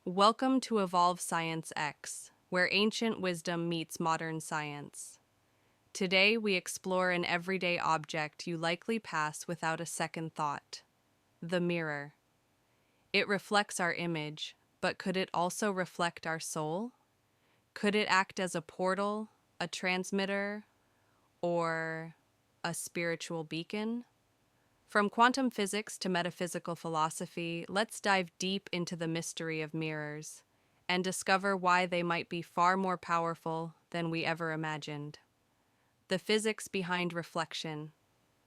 Welcome to Evolve Science X, where ancient wisdom meets modern science. Today, we explore an everyday object you likely pass without a second thought: the mirror. It reflects our image, but could it also reflect our soul? Could it act as a portal, a transmitter, or a spiritual beacon? From quantum physics to metaphysical philosophy, let's dive deep into the mystery of mirrors and discover why they might be far more powerful than we ever imagined. The physics behind reflection.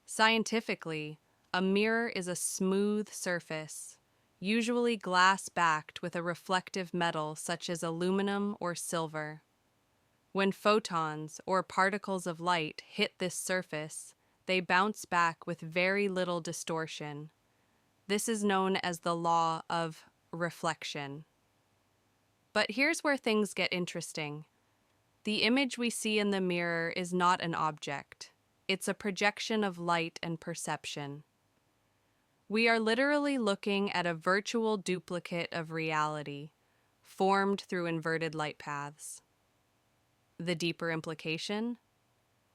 Scientifically, a mirror is a smooth surface, usually glass-backed with a reflective metal such as aluminum or silver. When photons, or particles of light, hit this surface, they bounce back with very little distortion. This is known as the law of reflection. But here's where things get interesting. The image we see in the mirror is not an object. It's a projection of light and perception. We are literally looking at a virtual duplicate of reality, formed through inverted light paths. The deeper implication?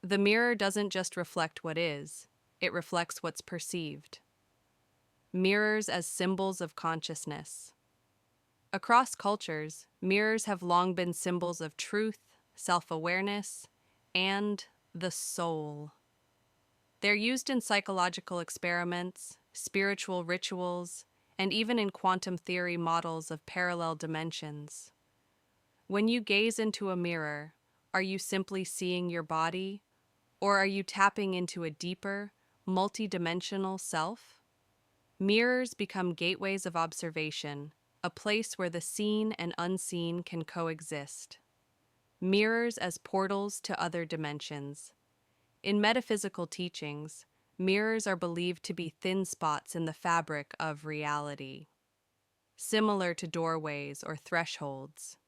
The mirror doesn't just reflect what is, it reflects what's perceived. Mirrors as symbols of consciousness. Across cultures, mirrors have long been symbols of truth, self-awareness, and the soul. They're used in psychological experiments, spiritual rituals, and even in quantum theory models of parallel dimensions. When you gaze into a mirror, are you simply seeing your body, or are you tapping into a deeper, multidimensional self? Mirrors become gateways of observation, a place where the seen and unseen can coexist. Mirrors as portals to other dimensions. In metaphysical teachings, mirrors are believed to be thin spots in the fabric of reality, similar to doorways or thresholds.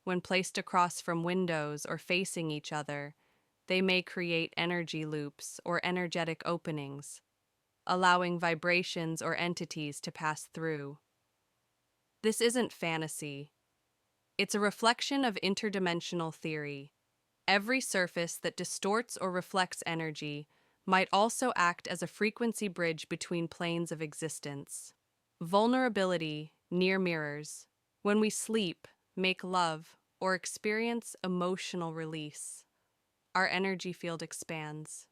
When placed across from windows or facing each other, they may create energy loops or energetic openings, allowing vibrations or entities to pass through. This isn't fantasy. It's a reflection of interdimensional theory. Every surface that distorts or reflects energy might also act as a frequency bridge between planes of existence. Vulnerability near mirrors. When we sleep, make love, or experience emotional release, our energy field expands.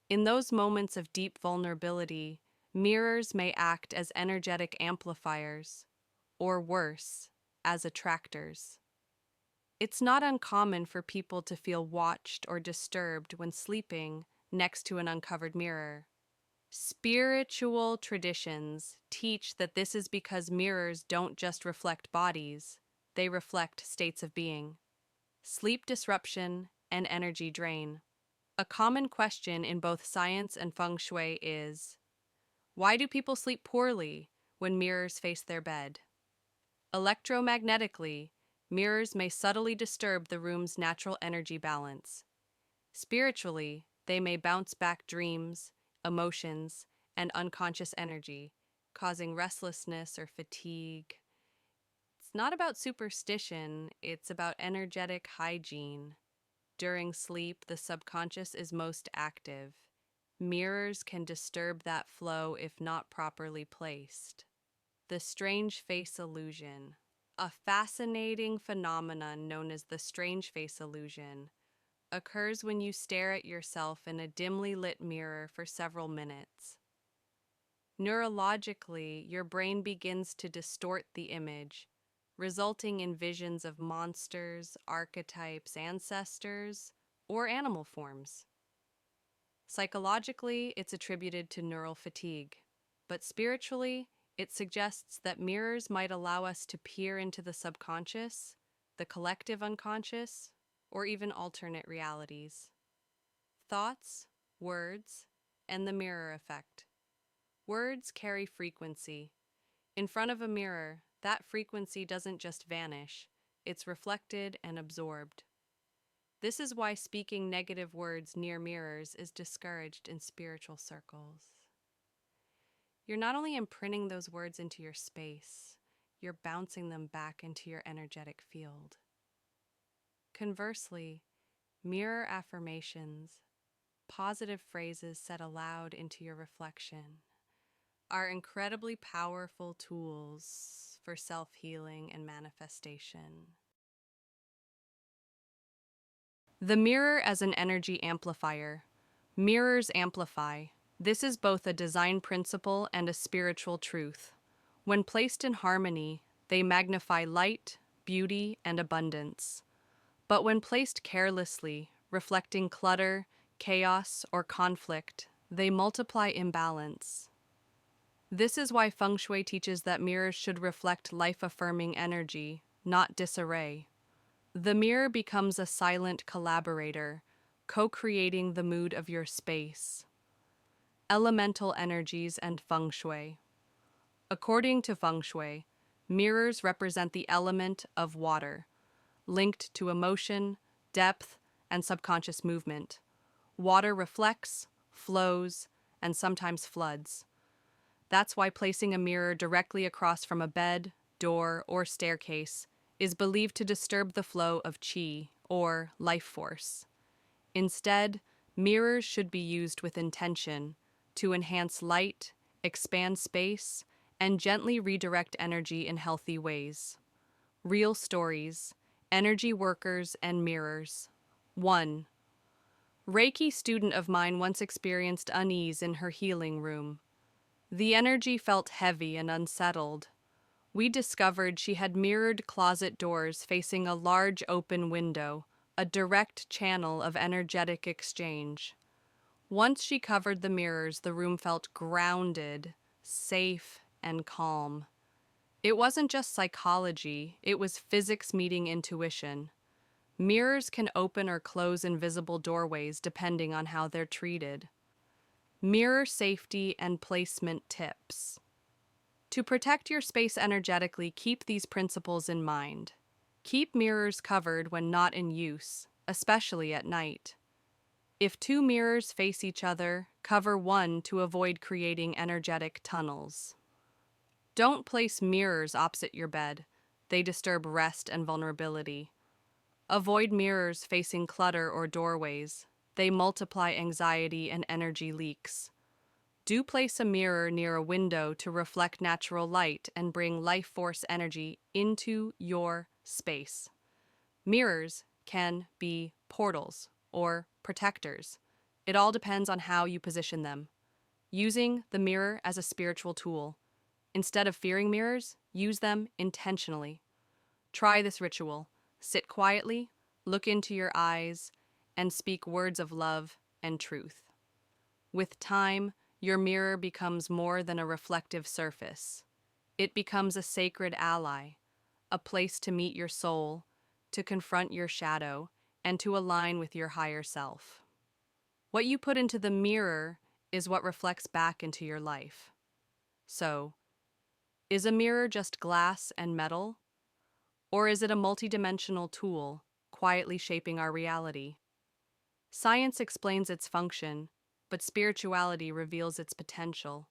In those moments of deep vulnerability, mirrors may act as energetic amplifiers, or worse, as attractors. It's not uncommon for people to feel watched or disturbed when sleeping next to an uncovered mirror. Spiritual traditions teach that this is because mirrors don't just reflect bodies, they reflect states of being. Sleep disruption and energy drain. A common question in both science and Feng Shui is, why do people sleep poorly when mirrors face their bed? Electromagnetically, mirrors may subtly disturb the room's natural energy balance. Spiritually, they may bounce back dreams, emotions, and unconscious energy, causing restlessness or fatigue. It's not about superstition, it's about energetic hygiene. During sleep, the subconscious is most active. Mirrors can disturb that flow if not properly placed. The strange face illusion. A fascinating phenomenon known as the strange face illusion occurs when you stare at yourself in a dimly lit mirror for several minutes. Neurologically, your brain begins to distort the image, resulting in visions of monsters, archetypes, ancestors, or animal forms. Psychologically, it's attributed to neural fatigue, but spiritually, it suggests that mirrors might allow us to peer into the subconscious, the collective unconscious, or even alternate realities. Thoughts, words, and the mirror effect. Words carry frequency. In front of a mirror, that frequency doesn't just vanish, it's reflected and absorbed. This is why speaking negative words near mirrors is discouraged in spiritual circles. You're not only imprinting those words into your space, you're bouncing them back into your energetic field. Conversely, mirror affirmations, positive phrases said aloud into your reflection, are incredibly powerful tools for self-healing and manifestation. The mirror as an energy amplifier. Mirrors amplify. This is both a design principle and a spiritual truth. When placed in harmony, they magnify light, beauty, and abundance. But when placed carelessly, reflecting clutter, chaos, or conflict, they multiply imbalance. This is why Feng Shui teaches that mirrors should reflect life-affirming energy, not disarray. The mirror becomes a silent collaborator, co-creating the mood of your space. Elemental energies and Feng Shui. According to Feng Shui, mirrors represent the element of water, linked to emotion, depth, and subconscious movement. Water reflects, flows, and sometimes floods. That's why placing a mirror directly across from a bed, door, or staircase is believed to disturb the flow of qi, or life force. Instead, mirrors should be used with intention to enhance light, expand space, and gently redirect energy in healthy ways. Real stories, energy workers, and mirrors. 1. Reiki student of mine once experienced unease in her healing room. The energy felt heavy and unsettled. We discovered she had mirrored closet doors facing a large open window, a direct channel of energetic exchange. Once she covered the mirrors, the room felt grounded, safe, and calm. It wasn't just psychology, it was physics meeting intuition. Mirrors can open or close invisible doorways depending on how they're treated. Mirror safety and placement tips. To protect your space energetically, keep these principles in mind. Keep mirrors covered when not in use, especially at night. If two mirrors face each other, cover one to avoid creating energetic tunnels. Don't place mirrors opposite your bed. They disturb rest and vulnerability. Avoid mirrors facing clutter or doorways. They multiply anxiety and energy leaks. Do place a mirror near a window to reflect natural light and bring life force energy into your space. Mirrors can be portals or protectors. It all depends on how you position them. Using the mirror as a spiritual tool. Instead of fearing mirrors, use them intentionally. Try this ritual. Sit quietly, look into your eyes, and speak words of love and truth. With time, your mirror becomes more than a reflective surface. It becomes a sacred ally, a place to meet your soul, to confront your shadow, and to align with your higher self. What you put into the mirror is what reflects back into your life. So, is a mirror just glass and metal? Or is it a multidimensional tool, quietly shaping our reality? Science explains its function, but spirituality reveals its potential.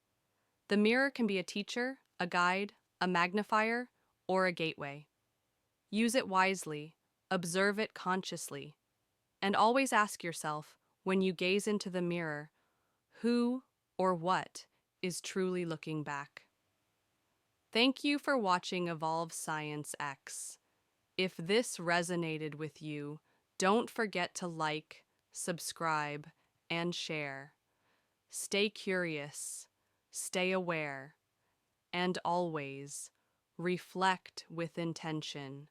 The mirror can be a teacher, a guide, a magnifier, or a gateway. Use it wisely, observe it consciously, and always ask yourself, when you gaze into the mirror, who or what is truly looking back? Thank you for watching Evolve Science X. If this resonated with you, don't forget to like, subscribe, and share. Stay curious, stay aware, and always reflect with intention.